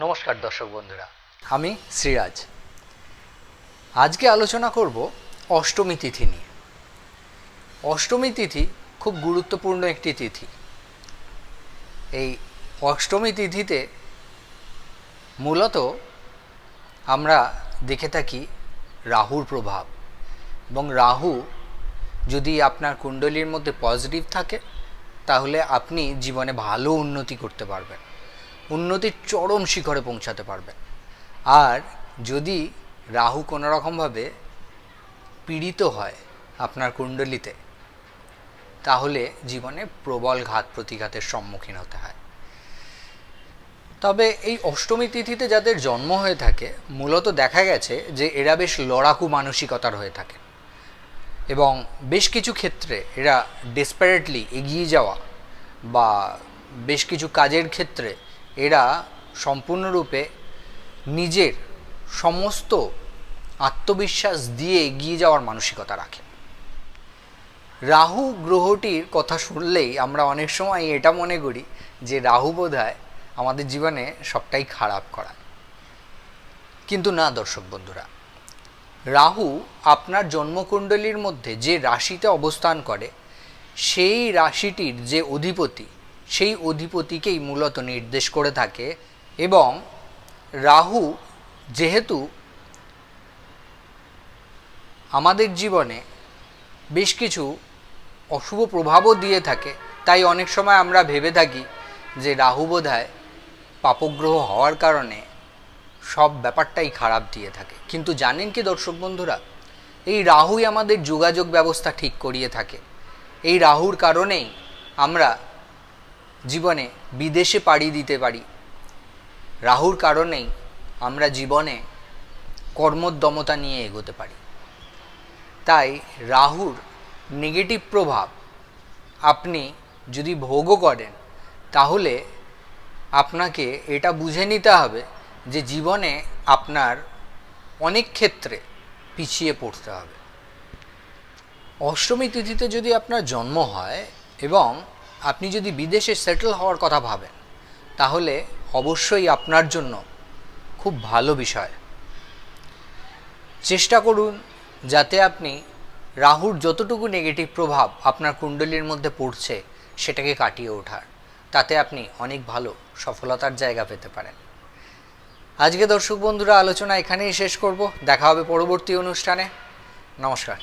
নমস্কার দর্শক বন্ধুরা, আমি শ্রীরাজ। আজকে আলোচনা করব অষ্টমী তিথি নিয়ে। অষ্টমী তিথি খুব গুরুত্বপূর্ণ একটি তিথি। এই অষ্টমী তিথিতে মূলত আমরা দেখে থাকি রাহুর প্রভাব, এবং রাহু যদি আপনার কুণ্ডলীর মধ্যে পজিটিভ থাকে তাহলে আপনি জীবনে ভালো উন্নতি করতে পারবেন, উন্নতির চরম শিখরে পৌঁছাতে পারবেন। আর যদি রাহু কোনো রকমভাবে পীড়িত হয় আপনার কুণ্ডলিতে, তাহলে জীবনে প্রবল ঘাত প্রতিঘাতের সম্মুখীন হতে হয়। তবে এই অষ্টমী তিথিতে যাদের জন্ম হয়ে থাকে, মূলত দেখা গেছে যে এরা বেশ লড়াকু মানসিকতার হয়ে থাকে, এবং বেশ কিছু ক্ষেত্রে এরা ডেসপারেটলি এগিয়ে যাওয়া বা বেশ কিছু কাজের ক্ষেত্রে এরা সম্পূর্ণরূপে নিজের সমস্ত আত্মবিশ্বাস দিয়ে এগিয়ে যাওয়ার মানসিকতা রাখে। রাহু গ্রহটির কথা শুনলেই আমরা অনেক সময় এটা মনে করি যে রাহু বোধহয় আমাদের জীবনে সবটাই খারাপ করায়, কিন্তু না দর্শক বন্ধুরা, রাহু আপনার জন্মকুণ্ডলীর মধ্যে যে রাশিতে অবস্থান করে সেই রাশিটির যে অধিপতি, সেই অধিপতিকেই মূলত নির্দেশ করে থাকে। এবং রাহু যেহেতু আমাদের জীবনে বেশ কিছু অশুভ প্রভাবও দিয়ে থাকে, তাই অনেক সময় আমরা ভেবে থাকি যে রাহু বোধহয় পাপগ্রহ হওয়ার কারণে সব ব্যাপারটাই খারাপ দিয়ে থাকে। কিন্তু জানেন কি দর্শক বন্ধুরা, এই রাহুই আমাদের যোগাযোগ ব্যবস্থা ঠিক করিয়ে থাকে। এই রাহুর কারণেই আমরা জীবনে বিদেশে পাড়ি দিতে পারি। রাহুর কারণেই আমরা জীবনে কর্মোদ্যমতা নিয়ে এগোতে পারি। তাই রাহুর নেগেটিভ প্রভাব আপনি যদি ভোগও করেন, তাহলে আপনাকে এটা বুঝে নিতে হবে যে জীবনে আপনার অনেক ক্ষেত্রে পিছিয়ে পড়তে হবে। অষ্টমী তিথিতে যদি আপনার জন্ম হয় এবং আপনি যদি বিদেশে সেটেল হওয়ার কথা ভাবেন, তাহলে অবশ্যই আপনার জন্য খুব ভালো বিষয়। চেষ্টা করুন যাতে আপনি রাহুর যতটুকু নেগেটিভ প্রভাব আপনার কুণ্ডলীর মধ্যে পড়ছে সেটাকে কাটিয়ে ওঠার, তাতে আপনি অনেক ভালো সফলতার জায়গা পেতে পারেন। আজকে দর্শক বন্ধুরা আলোচনা এখানেই শেষ করব। দেখা হবে পরবর্তী অনুষ্ঠানে। নমস্কার।